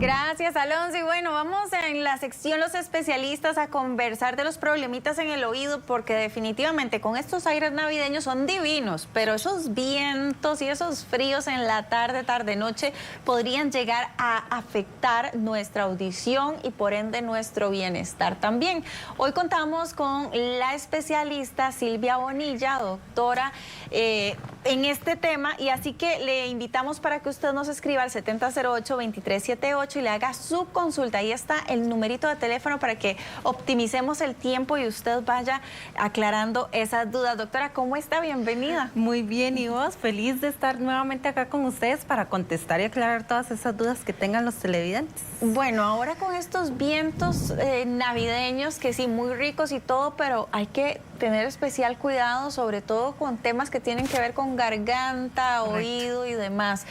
Gracias, Alonso. Y bueno, vamos en la sección Los Especialistas a conversar de los problemitas en el oído, porque definitivamente con estos aires navideños son divinos, pero esos vientos y esos fríos en la tarde, noche podrían llegar a afectar nuestra audición y por ende nuestro bienestar también. Hoy contamos con la especialista Silvia Bonilla, doctora en este tema, y así que le invitamos para que usted nos escriba al 7008-2378 y le haga su consulta. Ahí está el numerito de teléfono para que optimicemos el tiempo y usted vaya aclarando esas dudas. Doctora, ¿cómo está? Bienvenida. Muy bien, y vos, feliz de estar nuevamente acá con ustedes para contestar y aclarar todas esas dudas que tengan los televidentes. Bueno, ahora con estos vientos navideños, que sí, muy ricos y todo, pero hay que tener especial cuidado, sobre todo con temas que tienen que ver con garganta, oído y demás.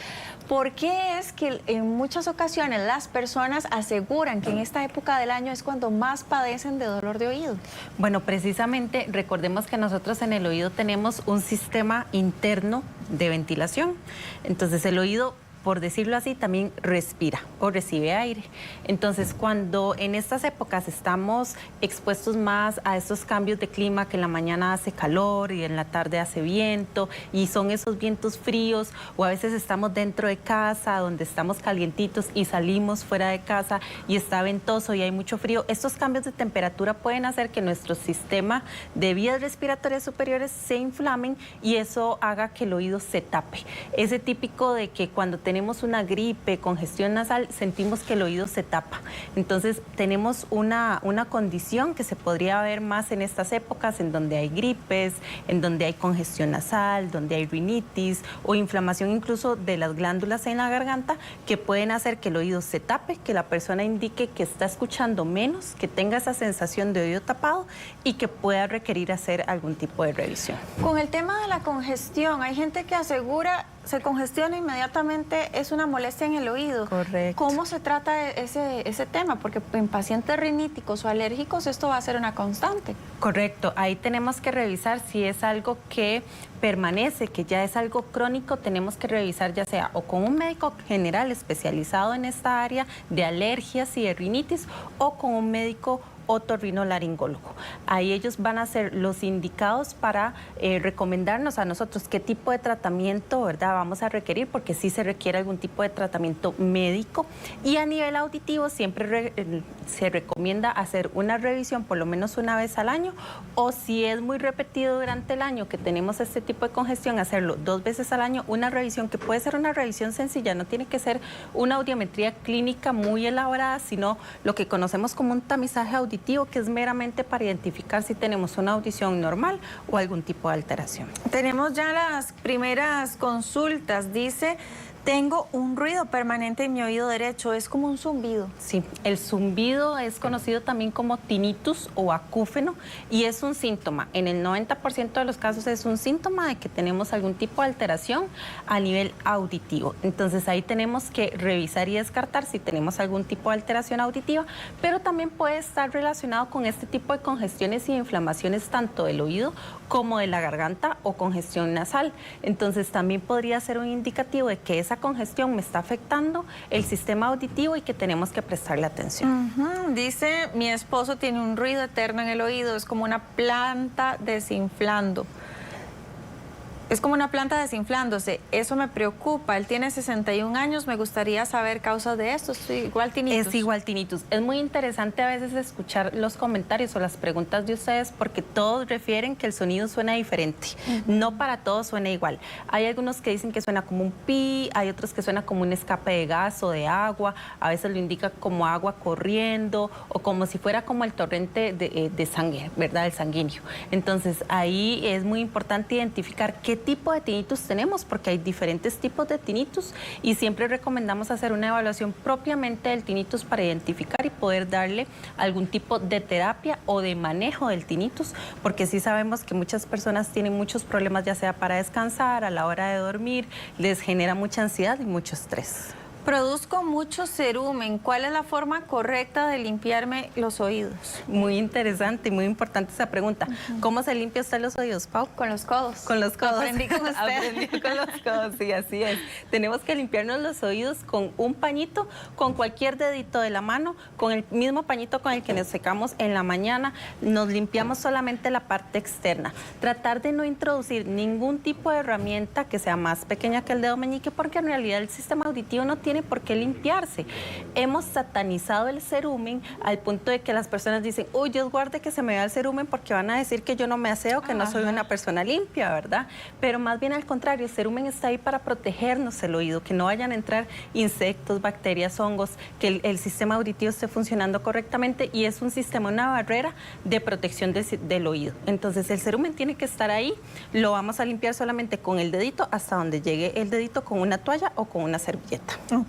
¿Por qué es que en muchas ocasiones las personas aseguran que en esta época del año es cuando más padecen de dolor de oído? Bueno, precisamente recordemos que nosotros en el oído tenemos un sistema interno de ventilación. Entonces el oído, por decirlo así, también respira o recibe aire. Entonces, cuando en estas épocas estamos expuestos más a estos cambios de clima, que en la mañana hace calor y en la tarde hace viento, y son esos vientos fríos, o a veces estamos dentro de casa donde estamos calientitos y salimos fuera de casa y está ventoso y hay mucho frío, estos cambios de temperatura pueden hacer que nuestro sistema de vías respiratorias superiores se inflamen y eso haga que el oído se tape. Ese típico de que cuando tenemos una gripe, congestión nasal, sentimos que el oído se tapa. Entonces tenemos una condición que se podría ver más en estas épocas, en donde hay gripes, en donde hay congestión nasal, donde hay rinitis o inflamación incluso de las glándulas en la garganta, que pueden hacer que el oído se tape, que la persona indique que está escuchando menos, que tenga esa sensación de oído tapado y que pueda requerir hacer algún tipo de revisión. Con el tema de la congestión, hay gente que asegura se congestiona inmediatamente, es una molestia en el oído. Correcto. ¿Cómo se trata ese tema? Porque en pacientes riníticos o alérgicos esto va a ser una constante. Correcto, ahí tenemos que revisar si es algo que permanece, que ya es algo crónico. Tenemos que revisar ya sea o con un médico general especializado en esta área de alergias y de rinitis o con un médico otorrinolaringólogo. Ahí ellos van a ser los indicados para recomendarnos a nosotros qué tipo de tratamiento, ¿verdad?, vamos a requerir, porque sí se requiere algún tipo de tratamiento médico. Y a nivel auditivo siempre se recomienda hacer una revisión por lo menos una vez al año, o si es muy repetido durante el año que tenemos este tipo de congestión, hacerlo 2 veces al año, una revisión que puede ser una revisión sencilla, no tiene que ser una audiometría clínica muy elaborada, sino lo que conocemos como un tamizaje auditivo, que es meramente para identificar si tenemos una audición normal o algún tipo de alteración. Tenemos ya las primeras consultas. Dice: tengo un ruido permanente en mi oído derecho, es como un zumbido. Sí, el zumbido es conocido también como tinnitus o acúfeno y es un síntoma. En el 90% de los casos es un síntoma de que tenemos algún tipo de alteración a nivel auditivo. Entonces ahí tenemos que revisar y descartar si tenemos algún tipo de alteración auditiva, pero también puede estar relacionado con este tipo de congestiones y inflamaciones tanto del oído como de la garganta o congestión nasal. Entonces también podría ser un indicativo de que esa congestión me está afectando el sistema auditivo y que tenemos que prestarle atención. Dice: mi esposo tiene un ruido eterno en el oído, es como una planta desinflando. Es como una planta desinflándose, eso me preocupa. Él tiene 61 años, me gustaría saber causas de esto. ¿Es igual tinnitus? Es igual tinnitus. Es muy interesante a veces escuchar los comentarios o las preguntas de ustedes, porque todos refieren que el sonido suena diferente. No para todos suena igual. Hay algunos que dicen que suena como un pi, hay otros que suena como un escape de gas o de agua, a veces lo indica como agua corriendo o como si fuera como el torrente de sangre, ¿verdad?, el sanguíneo. Entonces ahí es muy importante identificar qué tipo de tinnitus tenemos, porque hay diferentes tipos de tinnitus y siempre recomendamos hacer una evaluación propiamente del tinnitus para identificar y poder darle algún tipo de terapia o de manejo del tinnitus, porque sí sabemos que muchas personas tienen muchos problemas, ya sea para descansar, a la hora de dormir, les genera mucha ansiedad y mucho estrés. Produzco mucho cerumen. ¿Cuál es la forma correcta de limpiarme los oídos? Muy interesante y muy importante esa pregunta. ¿Cómo se limpia usted los oídos, Pau? Con los codos. Con los codos. Aprendí con usted. Aprendí con los codos, sí, así es. Tenemos que limpiarnos los oídos con un pañito, con cualquier dedito de la mano, con el mismo pañito con el que nos secamos en la mañana. Nos limpiamos solamente la parte externa. Tratar de no introducir ningún tipo de herramienta que sea más pequeña que el dedo meñique, porque en realidad el sistema auditivo no tiene por qué limpiarse. Hemos satanizado el cerumen al punto de que las personas dicen, uy, Dios guarde que se me vea el cerumen porque van a decir que yo no me aseo, que no soy una persona limpia, ¿verdad? Pero más bien al contrario, el cerumen está ahí para protegernos el oído, que no vayan a entrar insectos, bacterias, hongos, que el sistema auditivo esté funcionando correctamente, y es un sistema, una barrera de protección del oído. Entonces el cerumen tiene que estar ahí, lo vamos a limpiar solamente con el dedito hasta donde llegue el dedito, con una toalla o con una servilleta. Ok.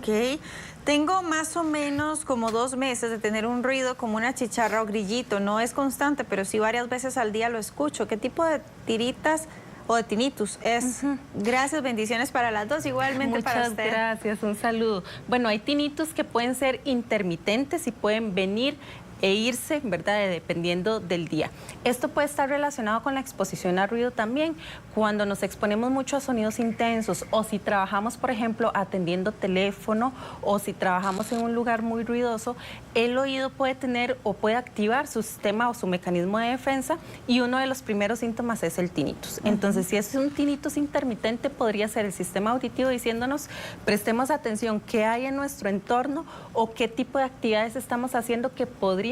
Tengo más o menos como 2 meses de tener un ruido como una chicharra o grillito. No es constante, pero sí varias veces al día lo escucho. ¿Qué tipo de tiritas o de tinnitus es? Gracias, bendiciones para las dos, igualmente para usted. Muchas gracias, un saludo. Bueno, hay tinnitus que pueden ser intermitentes y pueden venir e irse, ¿verdad? Dependiendo del día. Esto puede estar relacionado con la exposición a ruido también. Cuando nos exponemos mucho a sonidos intensos, o si trabajamos, por ejemplo, atendiendo teléfono, o si trabajamos en un lugar muy ruidoso, el oído puede tener o puede activar su sistema o su mecanismo de defensa, y uno de los primeros síntomas es el tinnitus. Entonces, si es un tinnitus intermitente, podría ser el sistema auditivo diciéndonos, prestemos atención qué hay en nuestro entorno o qué tipo de actividades estamos haciendo que podrían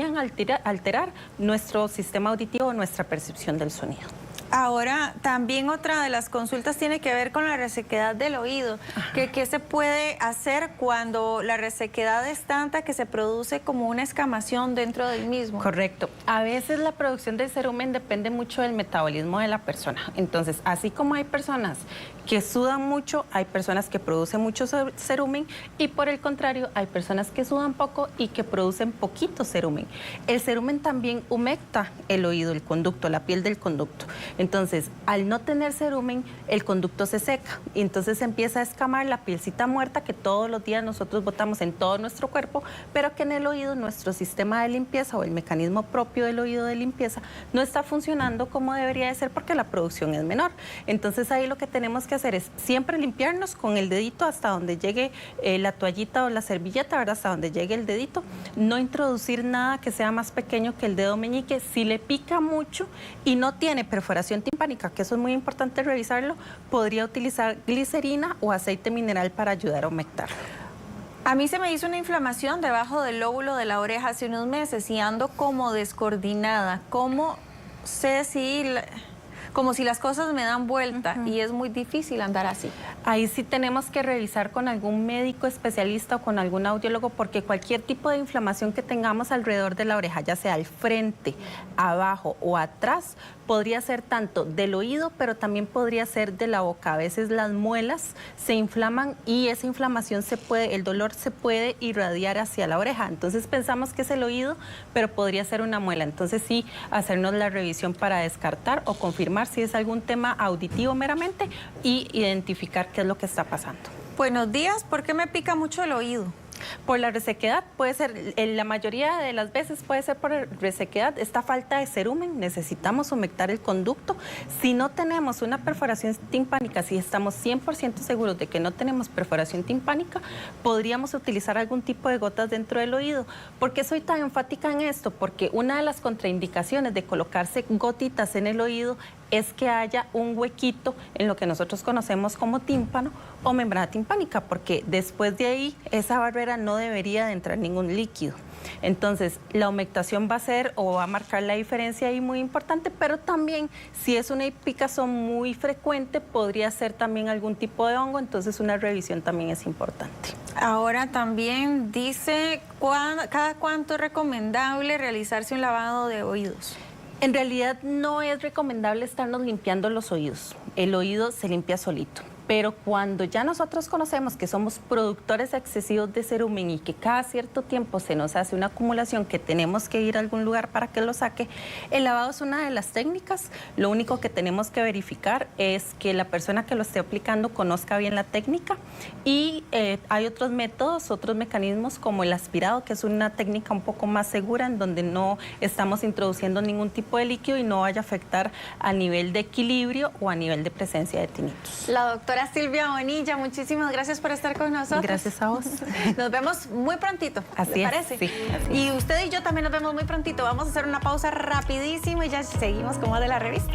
alterar nuestro sistema auditivo o nuestra percepción del sonido. Ahora, también otra de las consultas tiene que ver con la resequedad del oído. ¿Qué se puede hacer cuando la resequedad es tanta que se produce como una escamación dentro del mismo? Correcto. A veces la producción del cerumen depende mucho del metabolismo de la persona. Entonces, así como hay personas que sudan mucho, hay personas que producen mucho cerumen, y por el contrario, hay personas que sudan poco y que producen poquito cerumen. El cerumen también humecta el oído, el conducto, la piel del conducto. Entonces, al no tener cerumen, el conducto se seca y entonces empieza a escamar la pielcita muerta que todos los días nosotros botamos en todo nuestro cuerpo, pero que en el oído nuestro sistema de limpieza o el mecanismo propio del oído de limpieza no está funcionando como debería de ser porque la producción es menor. Entonces, ahí lo que tenemos que hacer es siempre limpiarnos con el dedito hasta donde llegue la toallita o la servilleta, ¿verdad? Hasta donde llegue el dedito. No introducir nada que sea más pequeño que el dedo meñique. Si le pica mucho y no tiene perforación timpánica, que eso es muy importante revisarlo, podría utilizar glicerina o aceite mineral para ayudar a humectarlo. A mí se me hizo una inflamación debajo del lóbulo de la oreja hace unos meses y ando como descoordinada. ¿Cómo sé si... como si las cosas me dan vuelta y es muy difícil andar así? Ahí sí tenemos que revisar con algún médico especialista o con algún audiólogo, porque cualquier tipo de inflamación que tengamos alrededor de la oreja, ya sea al frente, abajo o atrás, podría ser tanto del oído, pero también podría ser de la boca. A veces las muelas se inflaman y esa inflamación el dolor se puede irradiar hacia la oreja. Entonces pensamos que es el oído, pero podría ser una muela. Entonces sí, hacernos la revisión para descartar o confirmar si es algún tema auditivo meramente y identificar qué es lo que está pasando. Buenos días, ¿por qué me pica mucho el oído? Por la resequedad, puede ser, en la mayoría de las veces puede ser por resequedad, esta falta de cerumen, necesitamos humectar el conducto. Si no tenemos una perforación timpánica, si estamos 100% seguros de que no tenemos perforación timpánica, podríamos utilizar algún tipo de gotas dentro del oído. ¿Por qué soy tan enfática en esto? Porque una de las contraindicaciones de colocarse gotitas en el oído es que haya un huequito en lo que nosotros conocemos como tímpano o membrana timpánica, porque después de ahí esa barrera no debería de entrar ningún líquido. Entonces, la humectación va a ser o va a marcar la diferencia ahí muy importante, pero también si es una picazón muy frecuente, podría ser también algún tipo de hongo, entonces una revisión también es importante. Ahora también dice, ¿cada cuánto es recomendable realizarse un lavado de oídos? En realidad no es recomendable estarnos limpiando los oídos. El oído se limpia solito. Pero cuando ya nosotros conocemos que somos productores excesivos de cerumen y que cada cierto tiempo se nos hace una acumulación que tenemos que ir a algún lugar para que lo saque, el lavado es una de las técnicas. Lo único que tenemos que verificar es que la persona que lo esté aplicando conozca bien la técnica y hay otros métodos, otros mecanismos como el aspirado, que es una técnica un poco más segura en donde no estamos introduciendo ningún tipo de líquido y no vaya a afectar a nivel de equilibrio o a nivel de presencia de tinitos. La doctora Silvia Bonilla, muchísimas gracias por estar con nosotros. Gracias a vos. Nos vemos muy prontito. Así ¿Le es, parece? sí, así y usted y yo también nos vemos muy prontito. Vamos a hacer una pausa rapidísimo y ya seguimos con más de la revista.